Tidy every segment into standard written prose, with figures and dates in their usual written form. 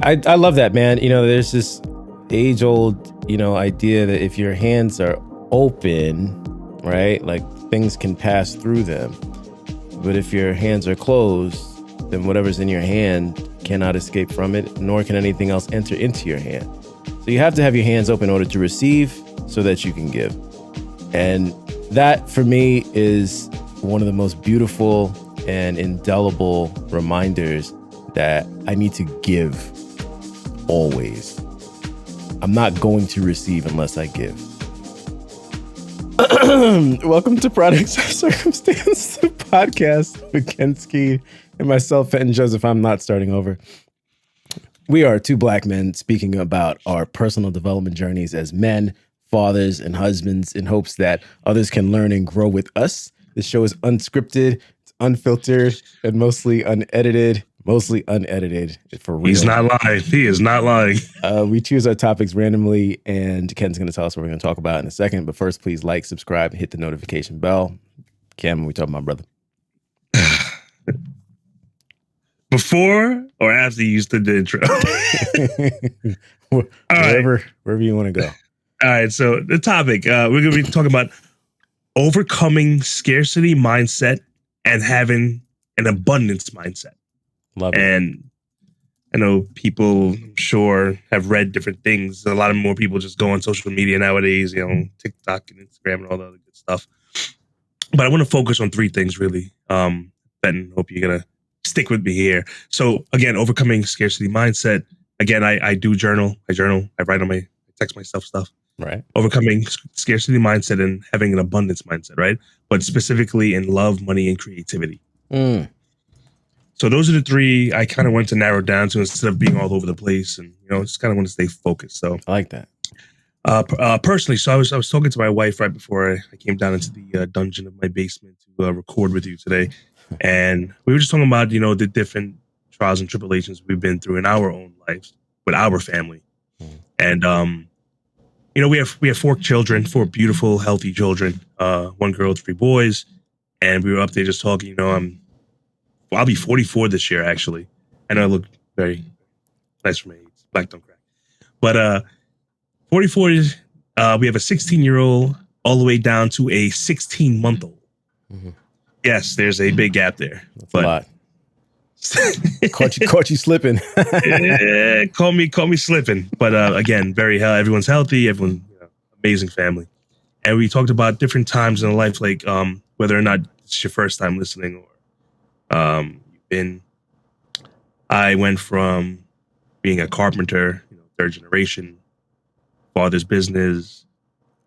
I love that, man. There's this age old, idea that if your hands are open, right, like things can pass through them. But if your hands are closed, then whatever's in your hand cannot escape from it, nor can anything else enter into your hand. So you have to have your hands open in order to receive so that you can give. And that, for me, is one of the most beautiful and indelible reminders that I need to give always. I'm not going to receive unless I give. Welcome to Products of Circumstance, the podcast with Ken Skeen and myself, Fenton Joseph. I'm not starting over. We are two black men speaking about our personal development journeys as men, fathers, and husbands in hopes that others can learn and grow with us. This show is unscripted, it's unfiltered, and mostly unedited. Mostly unedited, for real. He's not lying. He is not lying. We choose our topics randomly, and Ken's going to tell us what we're going to talk about in a second. But first, please like, subscribe, hit the notification bell. Ken, we talking about, brother? Before or after you did the intro? Wherever you want to go. All right, so the topic, we're going to be talking about overcoming scarcity mindset and having an abundance mindset. Love it. And I know people, I'm sure, have read different things. A lot of more people just go on social media nowadays, TikTok and Instagram and all the other good stuff. But I want to focus on three things, really. Ben, hope you're going to stick with me here. So, again, overcoming scarcity mindset. Again, I do journal. I write on I text myself stuff. Right. Overcoming scarcity mindset and having an abundance mindset, right? But specifically in love, money, and creativity. So those are the three I kind of want to narrow down to instead of being all over the place, and just kind of want to stay focused. So I like that. Personally, so I was talking to my wife right before I came down into the dungeon of my basement to record with you today, and we were just talking about the different trials and tribulations we've been through in our own lives with our family, and we have four children, four beautiful, healthy children, 1 girl, 3 boys, and we were up there just talking. I'll be 44 this year, actually. I know I look very nice for my age. Black don't crack. But 44 is, we have a 16-year-old all the way down to a 16-month-old. Mm-hmm. Yes, there's a big gap there. That's a lot. Caught you slipping. Yeah, call me slipping. But again, everyone's healthy. Everyone, amazing family. And we talked about different times in life, like whether or not it's your first time listening or I went from being a carpenter, 3rd generation, father's business,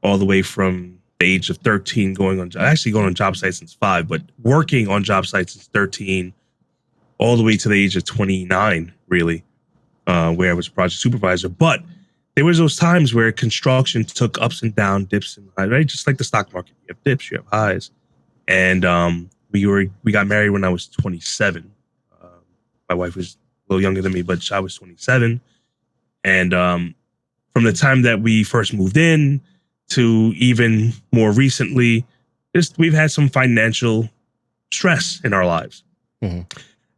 all the way from the age of 13 going on job sites since 5, but working on job sites since 13, all the way to the age of 29, really, where I was a project supervisor. But there was those times where construction took ups and downs, dips and highs, right? Just like the stock market, you have dips, you have highs. And we got married when I was 27. My wife was a little younger than me, but I was 27. And from the time that we first moved in to even more recently, we've had some financial stress in our lives. Mm-hmm.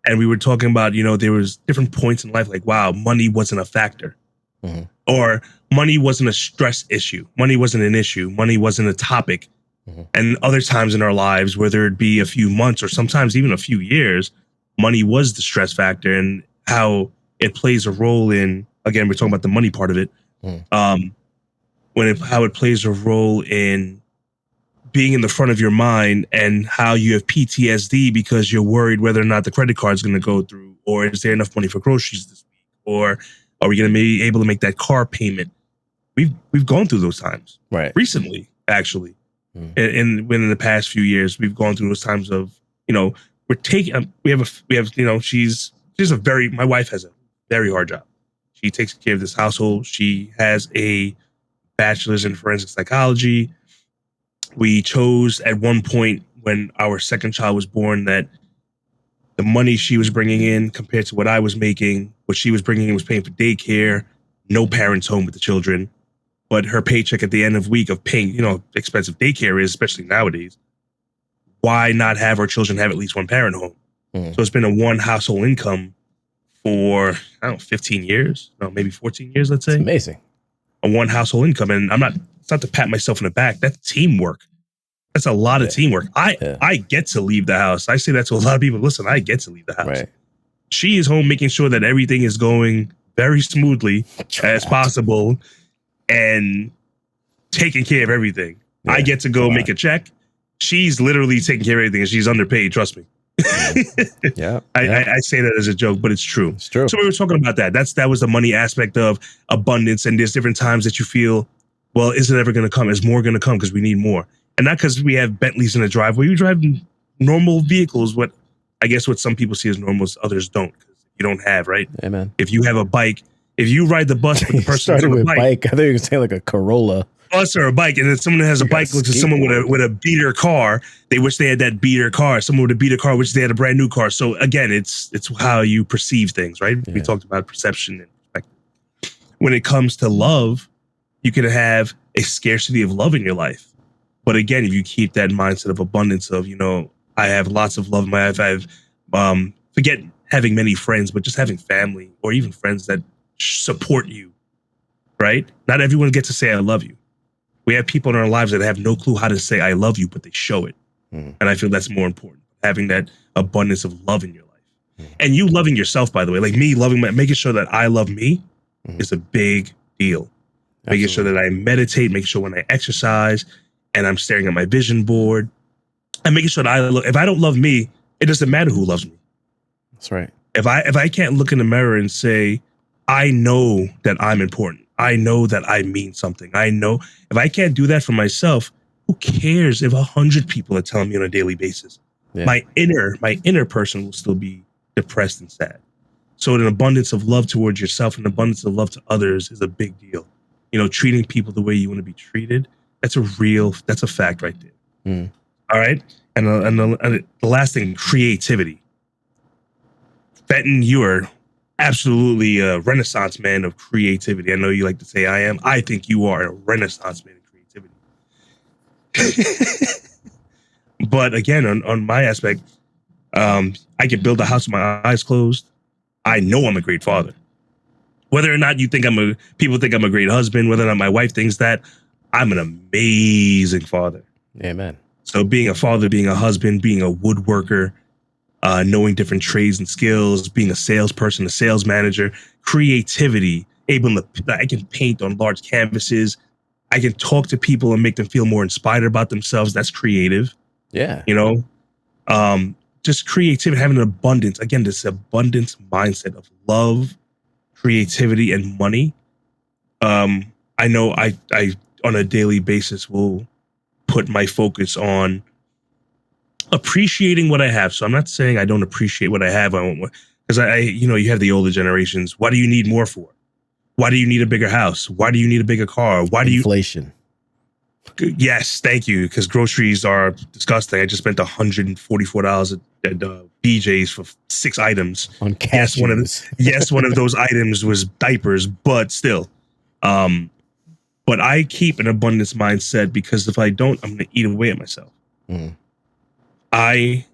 And we were talking about, there was different points in life, like, wow, money wasn't a factor. Mm-hmm. Or money wasn't a stress issue. Money wasn't an issue. Money wasn't a topic. Mm-hmm. And other times in our lives, whether it be a few months or sometimes even a few years, money was the stress factor, and how it plays a role in, again, we're talking about the money part of it, how it plays a role in being in the front of your mind, and how you have PTSD because you're worried whether or not the credit card is going to go through, or is there enough money for groceries this week, or are we going to be able to make that car payment? We've gone through those times, right? Recently, actually. And in the past few years, we've gone through those times of, my wife has a very hard job. She takes care of this household. She has a bachelor's in forensic psychology. We chose at one point when our second child was born that the money she was bringing in compared to what I was making, what she was bringing in was paying for daycare, no parents home with the children. But her paycheck at the end of the week of paying, expensive daycare is, especially nowadays, why not have our children have at least one parent home? So it's been a one household income for, I don't know, 15 years, no, maybe 14 years, let's It's say, amazing. on one household income. And it's not to pat myself in the back. That's teamwork. That's a lot of teamwork. I get to leave the house. I say that to a lot of people. Listen, I get to leave the house. Right. She is home making sure that everything is going very smoothly as possible and taking care of everything. Yeah, I get to go make a check. She's literally taking care of everything, and she's underpaid. Trust me. Yeah. I say that as a joke, but it's true. It's true. So we were talking about that. That was the money aspect of abundance. And there's different times that you feel, well, is it ever going to come? Is more going to come because we need more? And not because we have Bentleys in the driveway. We drive normal vehicles. What some people see as normal, others don't. Because you don't have, right? Amen. If you have a bike, if you ride the bus with the person started on with the bike, I thought you were gonna say like a Corolla. Bus or a bike, and then someone that has a bike looks at someone with a beater car. They wish they had that beater car. Someone with a beater car wish they had a brand new car. So again, it's how you perceive things, right? Yeah. We talked about perception and perspective. When it comes to love, you can have a scarcity of love in your life. But again, if you keep that mindset of abundance of, I have lots of love in my life. I have, forget having many friends, but just having family or even friends that support you, right? Not everyone gets to say, I love you. We have people in our lives that have no clue how to say I love you, but they show it. And I feel that's more important, having that abundance of love in your life. And you loving yourself, by the way, like me making sure that I love me is a big deal. Absolutely. Making sure that I meditate, making sure when I exercise and I'm staring at my vision board, and making sure that if I don't love me, it doesn't matter who loves me. That's right. If I can't look in the mirror and say, I know that I'm important. I know that I mean something. I know if I can't do that for myself, who cares if 100 people are telling me on a daily basis? Yeah. My inner person will still be depressed and sad. So an abundance of love towards yourself, an abundance of love to others is a big deal. Treating people the way you want to be treated. That's a fact right there. All right. And the last thing, creativity. Fenton, you are absolutely a renaissance man of creativity. I know you like to say I am. I think you are a renaissance man of creativity. But again, on my aspect, I can build a house with my eyes closed. I know I'm a great father. Whether or not people think I'm a great husband, whether or not my wife thinks that, I'm an amazing father. Amen. So being a father, being a husband, being a woodworker, knowing different trades and skills, being a salesperson, a sales manager, creativity, I can paint on large canvases. I can talk to people and make them feel more inspired about themselves. That's creative. Yeah. Just creativity, having an abundance. Again, this abundance mindset of love, creativity, and money. I know I on a daily basis will put my focus on appreciating what I have. So I'm not saying I don't appreciate what I have. Because you have the older generations. What do you need more for? Why do you need a bigger house? Why do you need a bigger car? Inflation. Yes, thank you. Because groceries are disgusting. I just spent $144 at BJ's for 6 items. On cashews. Yes, one of those items was diapers, but still. But I keep an abundance mindset because if I don't, I'm going to eat away at myself. I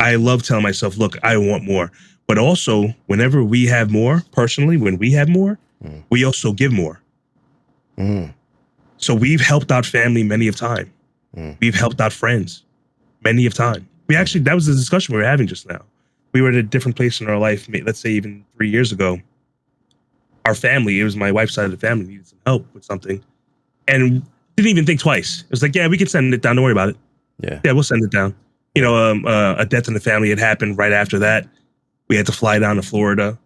love telling myself, look, I want more. But also, whenever we have more, personally, when we have more, we also give more. So we've helped out family many of time. We've helped out friends many of time. That was the discussion we were having just now. We were at a different place in our life, let's say even 3 years ago. Our family, it was my wife's side of the family, needed some help with something. And didn't even think twice. It was like, yeah, we can send it down. Don't worry about it. Yeah, we'll send it down. A death in the family had happened right after that. We had to fly down to Florida.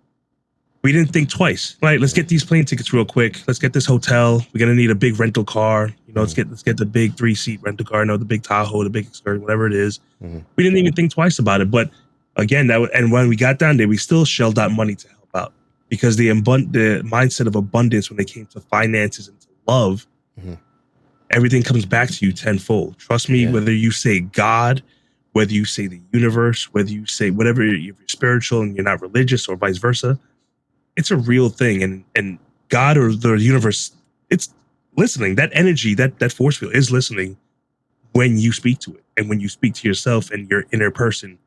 We didn't think twice. Right, let's get these plane tickets real quick. Let's get this hotel. We're gonna need a big rental car. Let's get the big 3-seat rental car. The big Tahoe, the big Excursion, whatever it is. We didn't even think twice about it. But again, and when we got down there, we still shelled out money to help out because the mindset of abundance when it came to finances and to love, everything comes back to you tenfold. Trust me, whether you say God, whether you say the universe, whether you say whatever, you're spiritual and you're not religious or vice versa, it's a real thing. And God or the universe, it's listening. That energy, that force field is listening when you speak to it. And when you speak to yourself and your inner person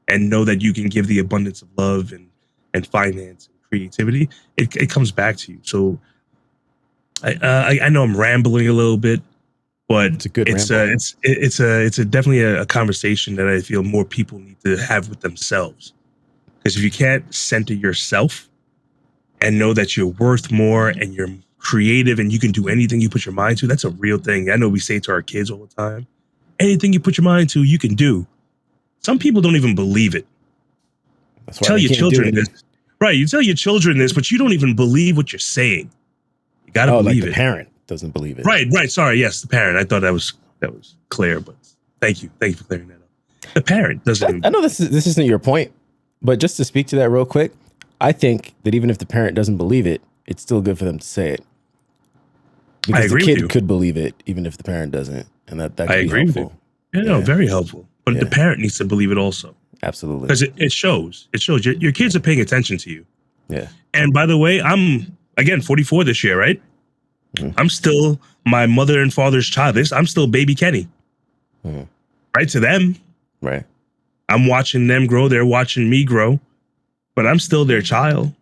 and know that you can give the abundance of love and and finance and creativity, it comes back to you. So I know I'm rambling a little bit, but It's a good it's ramble. it's a definitely a conversation that I feel more people need to have with themselves. Because if you can't center yourself and know that you're worth more and you're creative and you can do anything you put your mind to, that's a real thing. I know we say to our kids all the time, anything you put your mind to, you can do. Some people don't even believe it. That's why Tell they your can't do children it. this. Right. You tell your children this, but you don't even believe what you're saying. You got to Oh, like believe the it. parent doesn't believe it. Right. Sorry. Yes, the parent. I thought that was clear, but thank you. Thank you for clearing that up. The parent doesn't even. I know this isn't your point, but just to speak to that real quick, I think that even if the parent doesn't believe it, it's still good for them to say it. Because I agree the with kid you. could believe it, even if the parent doesn't. And that could I be agree with helpful. you. Yeah, no, very helpful. But Yeah. the parent needs to believe it also. Absolutely. Because it shows. It shows your kids are paying attention to you. Yeah. And by the way, I'm, again, 44 this year, right? Mm-hmm. I'm still my mother and father's child. I'm still baby Kenny. Mm-hmm. Right to them. Right. I'm watching them grow. They're watching me grow. But I'm still their child.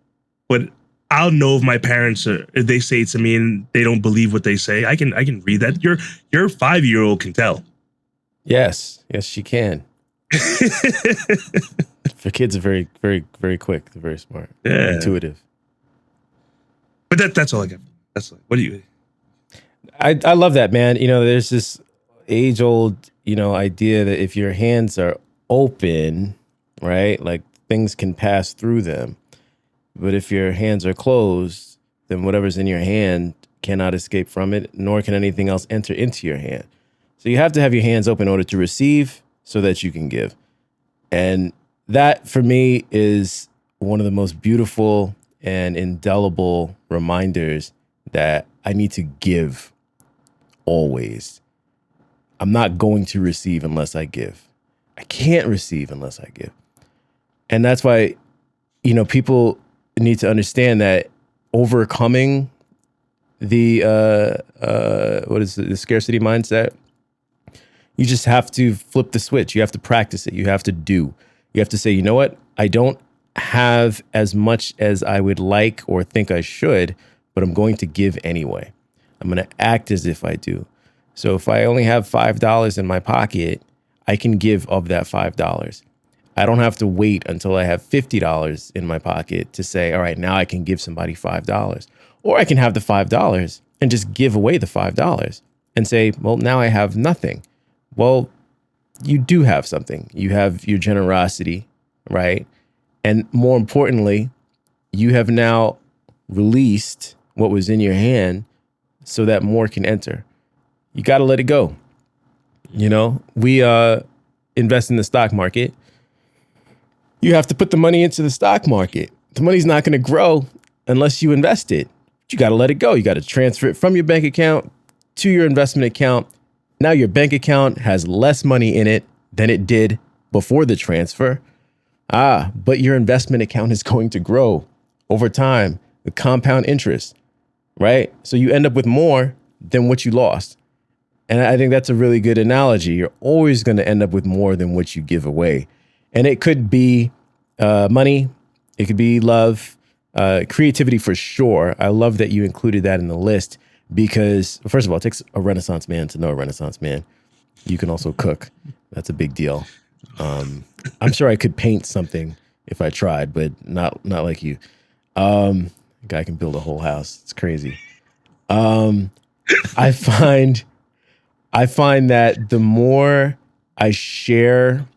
But I'll know if my parents are, if they say to me and they don't believe what they say. I can read that. Your 5-year-old can tell. Yes, she can. For kids are very, very, very quick. They're very smart. Yeah. Intuitive. But that's all I got. That's all. What do you? I love that, man. You know, there's this age old, idea that if your hands are open, right, like things can pass through them. But if your hands are closed, then whatever's in your hand cannot escape from it, nor can anything else enter into your hand. So you have to have your hands open in order to receive so that you can give. And that, for me, is one of the most beautiful and indelible reminders that I need to give always. I'm not going to receive unless I give. I can't receive unless I give. And that's why, people need to understand that overcoming the the scarcity mindset, you just have to flip the switch. You have to practice it. You have to do. You have to say, you know what? I don't have as much as I would like or think I should, but I'm going to give anyway. I'm going to act as if I do. So if I only have $5 in my pocket, I can give of that $5. I don't have to wait until I have $50 in my pocket to say, all right, now I can give somebody $5. Or I can have the $5 and just give away the $5 and say, well, now I have nothing. Well, you do have something. You have your generosity, right? And more importantly, you have now released what was in your hand so that more can enter. You got to let it go. We invest in the stock market. You have to put the money into the stock market. The money's not going to grow unless you invest it. But you got to let it go. You got to transfer it from your bank account to your investment account. Now your bank account has less money in it than it did before the transfer. But your investment account is going to grow over time with compound interest, right? So you end up with more than what you lost. And I think that's a really good analogy. You're always going to end up with more than what you give away. And it could be money. It could be love, creativity for sure. I love that you included that in the list because, first of all, it takes a Renaissance man to know a Renaissance man. You can also cook. That's a big deal. I'm sure I could paint something if I tried, but not like you. Guy can build a whole house. It's crazy. I find that the more I share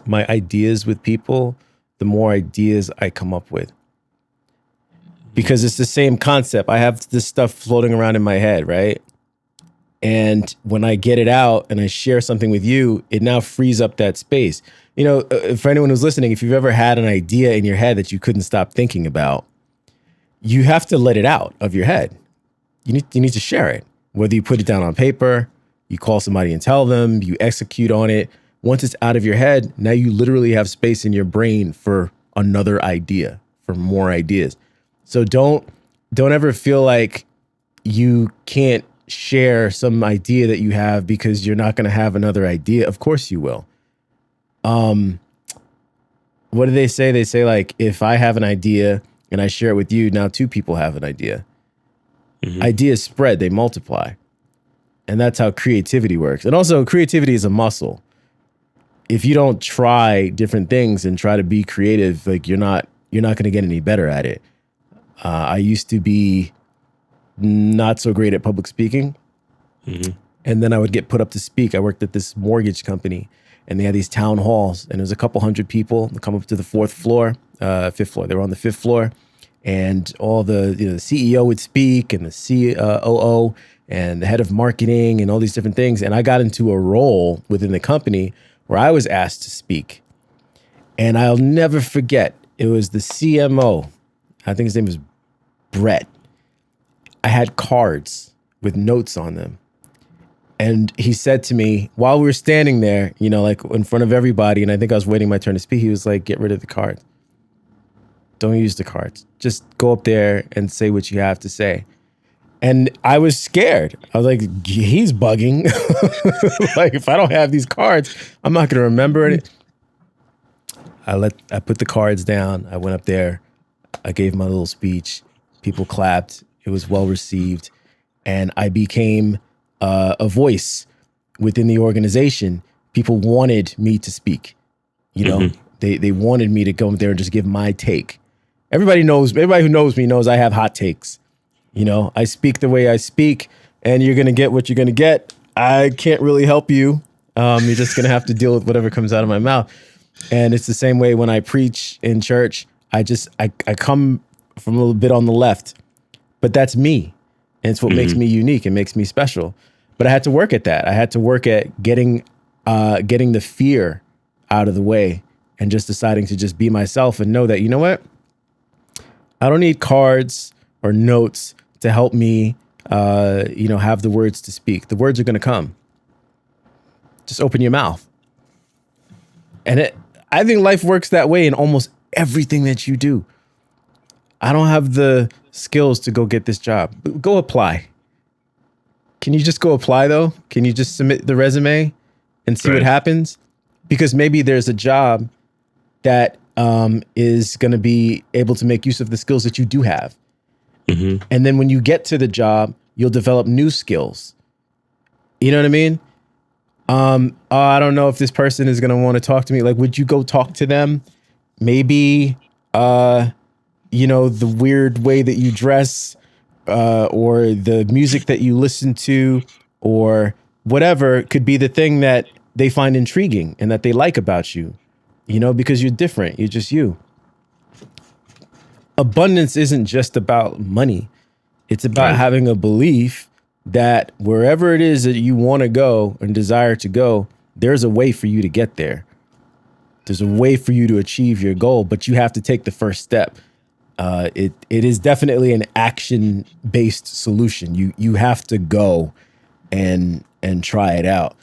my ideas with people, the more ideas I come up with. Because it's the same concept. I have this stuff floating around in my head, right? And when I get it out and I share something with you, it now frees up that space. For anyone who's listening, if you've ever had an idea in your head that you couldn't stop thinking about, you have to let it out of your head. You need to share it. Whether you put it down on paper, you call somebody and tell them, you execute on it. Once it's out of your head, now you literally have space in your brain for another idea, for more ideas. So don't ever feel like you can't share some idea that you have because you're not going to have another idea. Of course you will. what do they say? They say, like, if I have an idea and I share it with you, now two people have an idea. Ideas spread, they multiply. And that's how creativity works. And also, creativity is a muscle. If you don't try different things and try to be creative, like, you're not going to get any better at it. I used to be not so great at public speaking. And then I would get put up to speak. I worked at this mortgage company, and they had these town halls, and it was a couple hundred people that come up to the fifth floor. They were on the fifth floor, and all the CEO would speak, and the COO, and the head of marketing, and all these different things. And I got into a role within the company where I was asked to speak. And I'll never forget, it was the CMO. I think his name was Brett. I had cards with notes on them. And he said to me, while we were standing there, like in front of everybody, and I think I was waiting my turn to speak, he was like, get rid of the cards. Don't use the cards. Just go up there and say what you have to say. And I was scared. I was like, he's bugging. Like, if I don't have these cards, I'm not going to remember it. I put the cards down. I went up there. I gave my little speech. People clapped. It was well received. And I became a voice within the organization. People wanted me to speak. They wanted me to go there and just give my take. Everybody who knows me knows I have hot takes. I speak the way I speak, and you're going to get what you're going to get. I can't really help you. You're just going to have to deal with whatever comes out of my mouth. And it's the same way when I preach in church. I come from a little bit on the left, but that's me. And it's what makes me unique and makes me special. But I had to work at that. I had to work at getting the fear out of the way and just deciding to just be myself and know that, you know what? I don't need cards or notes to help me, have the words to speak. The words are going to come. Just open your mouth. And I think life works that way in almost everything that you do. I don't have the skills to go get this job. Go apply. Can you just go apply though? Can you just submit the resume and see what happens? Because maybe there's a job that is going to be able to make use of the skills that you do have. And then when you get to the job, you'll develop new skills. You know what I mean? I don't know if this person is going to want to talk to me. Like, would you go talk to them? Maybe, the weird way that you dress, or the music that you listen to, or whatever could be the thing that they find intriguing and that they like about you, because you're different. You're just you. Abundance isn't just about money. It's about having a belief that wherever it is that you want to go and desire to go, there's a way for you to get there. There's a way for you to achieve your goal, but you have to take the first step. It is definitely an action-based solution. You have to go and try it out.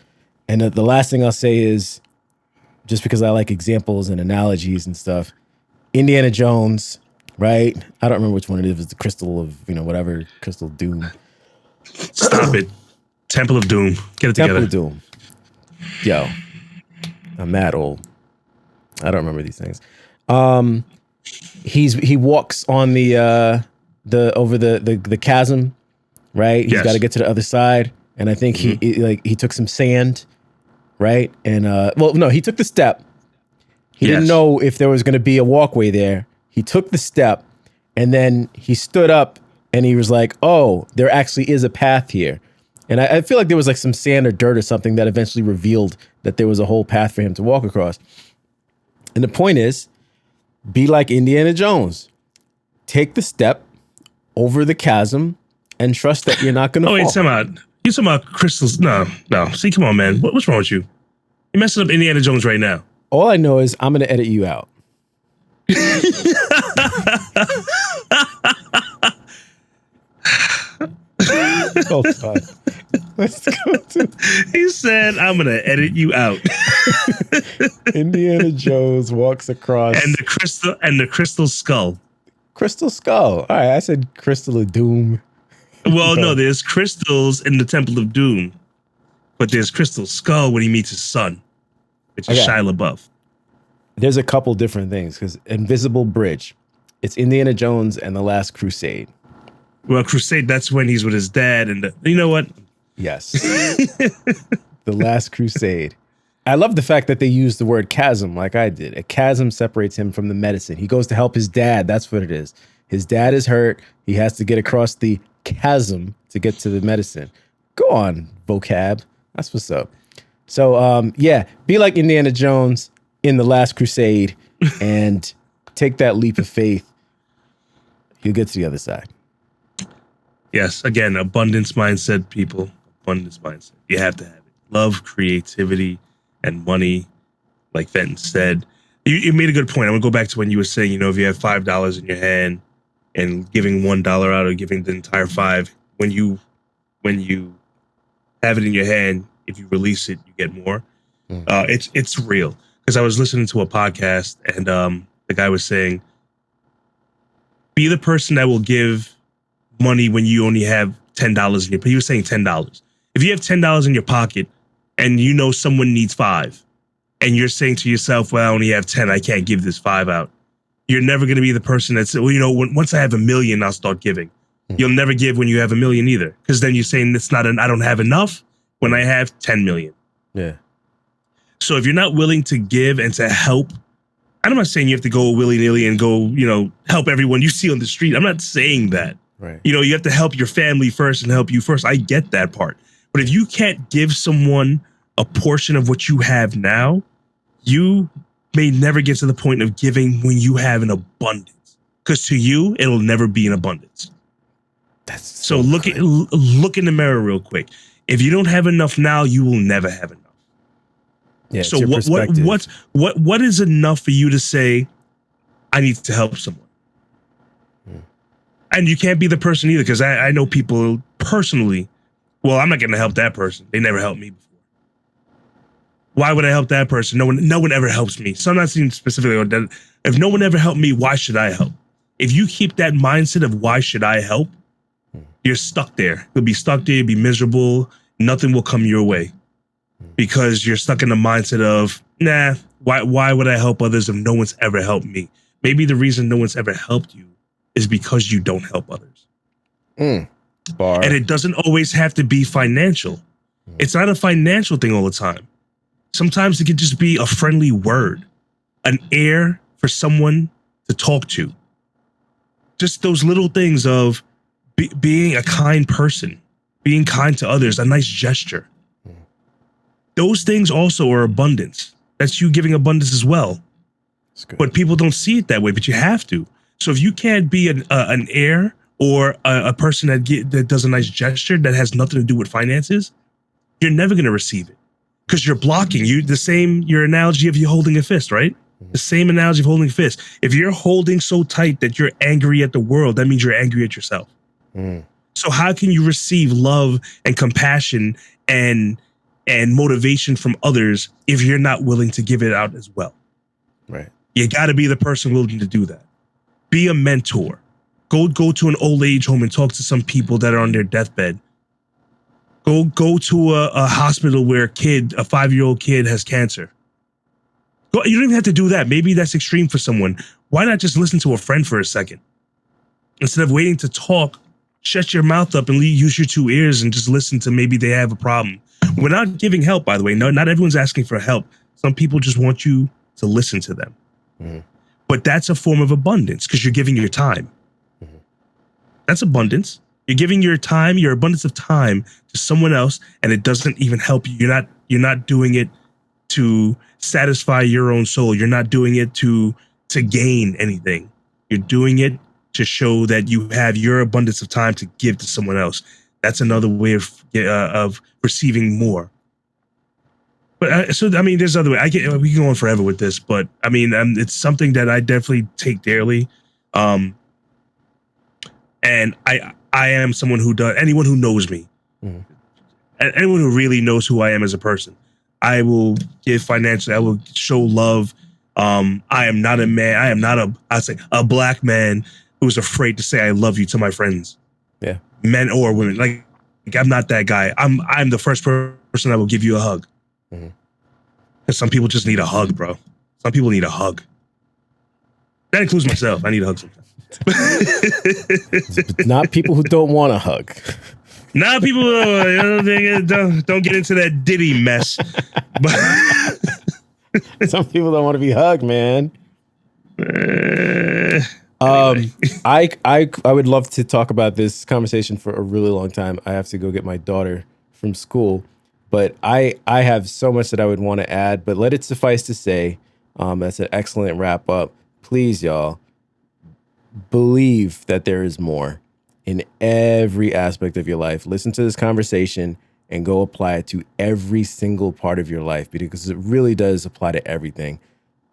And the last thing I'll say is, just because I like examples and analogies and stuff, Indiana Jones, right? I don't remember which one it is. It's the Crystal of, whatever, Crystal Doom. Stop it. Temple of Doom. Get it together. Temple of Doom. Yo, I'm mad old. I don't remember these things. He walks on the over the chasm, right? He's got to get to the other side, and I think he took some sand, right? And he took the step. He didn't know if there was going to be a walkway there. He took the step, and then he stood up, and he was like, "Oh, there actually is a path here." And I feel like there was like some sand or dirt or something that eventually revealed that there was a whole path for him to walk across. And the point is, be like Indiana Jones. Take the step over the chasm and trust that you're not going to fall. Wait, you talking about crystals? No. See, come on, man. What's wrong with you? You're messing up Indiana Jones right now. All I know is I'm going to edit you out. Hold on. Let's go to... He said, I'm going to edit you out. Indiana Jones walks across... And the crystal skull. Crystal skull. All right, I said Crystal of Doom. Well, no, there's crystals in the Temple of Doom. But there's Crystal Skull when he meets his son, which is Shia LaBeouf. There's a couple different things because Invisible Bridge, it's Indiana Jones and the Last Crusade. Well, Crusade, that's when he's with his dad. And you know what? Yes. The Last Crusade. I love the fact that they use the word chasm like I did. A chasm separates him from the medicine. He goes to help his dad. That's what it is. His dad is hurt. He has to get across the chasm to get to the medicine. Go on, vocab. That's what's up. So, yeah, be like Indiana Jones in The Last Crusade and take that leap of faith. You'll get to the other side. Yes, again, abundance mindset, people. Abundance mindset. You have to have it. Love, creativity, and money, like Fenton said. You made a good point. I'm going to go back to when you were saying, if you have $5 in your hand and giving $1 out or giving the entire $5, when you have it in your hand, if you release it, you get more. It's real. Because I was listening to a podcast and the guy was saying, be the person that will give money when you only have $10 in your. He was saying $10. If you have $10 in your pocket and someone needs $5, and you're saying to yourself, "Well, I only have 10. I can't give this $5 out." You're never going to be the person that's, once I have $1 million, I'll start giving. You'll never give when you have $1 million either, because then you're saying I don't have enough when I have 10 million. Yeah. So if you're not willing to give and to help, I'm not saying you have to go willy-nilly and go, help everyone you see on the street. I'm not saying that. Right. You have to help your family first and help you first. I get that part. But if you can't give someone a portion of what you have now, you may never get to the point of giving when you have an abundance. Because to you, it'll never be an abundance. That's so look in the mirror real quick. If you don't have enough now, you will never have enough. Yeah. So what is enough for you to say, I need to help someone? And you can't be the person either, because I know people personally. Well, I'm not going to help that person. They never helped me before. Why would I help that person? No one ever helps me. So I'm not saying specifically that. If no one ever helped me, why should I help? If you keep that mindset of why should I help, you're stuck there. You'll be stuck there. You'll be miserable. Nothing will come your way because you're stuck in the mindset of, nah, why would I help others if no one's ever helped me? Maybe the reason no one's ever helped you is because you don't help others. And it doesn't always have to be financial. It's not a financial thing all the time. Sometimes it could just be a friendly word, an ear for someone to talk to. Just those little things of being a kind person, being kind to others, a nice gesture. Those things also are abundance. That's you giving abundance as well. But people don't see it that way, but you have to. So if you can't be an heir or a person that does a nice gesture that has nothing to do with finances, you're never going to receive it because you're blocking. Your analogy of you holding a fist, right? The same analogy of holding a fist. If you're holding so tight that you're angry at the world, that means you're angry at yourself. So how can you receive love and compassion and motivation from others if you're not willing to give it out as well? Right. You got to be the person willing to do that. Be a mentor. Go to an old age home and talk to some people that are on their deathbed. Go to a hospital where a 5-year-old kid has cancer. You don't even have to do that. Maybe that's extreme for someone. Why not just listen to a friend for a second? Instead of waiting to talk, shut your mouth up and use your 2 ears and just listen to maybe they have a problem. We're not giving help, by the way. No, not everyone's asking for help. Some people just want you to listen to them. But that's a form of abundance because you're giving your time. That's abundance. You're giving your time, your abundance of time to someone else, and it doesn't even help you. You're not doing it to satisfy your own soul. You're not doing it to gain anything. You're doing it to show that you have your abundance of time to give to someone else. That's another way of receiving more. But there's other way. We can go on forever with this, but it's something that I definitely take dearly. And I am someone who does. Anyone who knows me, anyone who really knows who I am as a person, I will give financially. I will show love. I am not a man. I am not a black man who's afraid to say I love you to my friends. Yeah, men or women. Like I'm not that guy. I'm the first person that will give you a hug. Because some people just need a hug, bro. Some people need a hug. That includes myself. I need a hug sometimes. But not people who don't want a hug. Not people who don't get into that Diddy mess. But Some people don't want to be hugged, man. Anyway. I would love to talk about this conversation for a really long time. I have to go get my daughter from school, but I have so much that I would want to add, but let it suffice to say, that's an excellent wrap up. Please, y'all, believe that there is more in every aspect of your life. Listen to this conversation and go apply it to every single part of your life, because it really does apply to everything.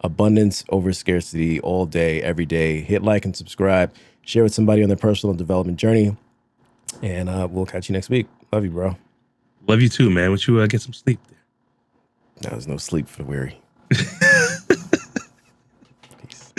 Abundance over scarcity all day, every day. Hit like and subscribe. Share with somebody on their personal development journey. And we'll catch you next week. Love you, bro. Love you too, man. Won't you get some sleep there? No, there's no sleep for weary. Peace.